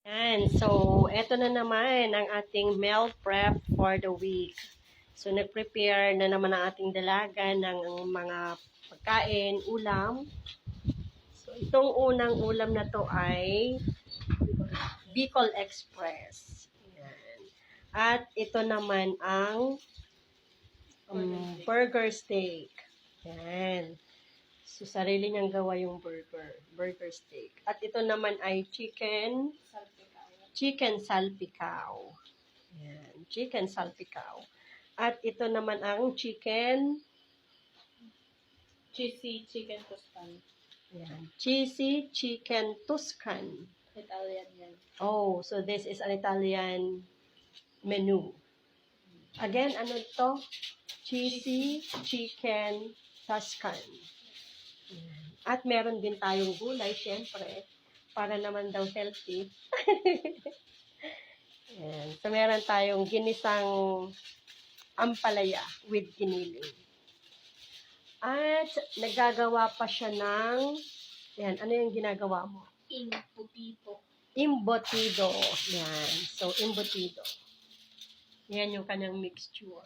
Yan. So, eto na naman ang ating meal prep for the week. So, nag-prepare na naman ang ating dalaga ng mga pagkain, ulam. So, itong unang ulam na to ay Bicol Express. Yan. At ito naman ang burger steak. Yan. So, sarili niyang gawa yung burger steak. At ito naman ay chicken salpicao. Yan, chicken salpicao. At ito naman ang Cheesy chicken Tuscan. yan, cheesy chicken Tuscan. Italian yan. Oh, so this is an Italian menu. Again, ano ito? Cheesy chicken Tuscan. Yan. At meron din tayong gulay, syempre, para naman daw healthy. Yan. So, meron tayong ginisang ampalaya with giniling. At nagagawa pa siya ng, yan, ano yung ginagawa mo? Embutido. Yan. So, embutido. Yan yung kanyang mixture.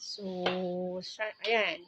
So, ayan.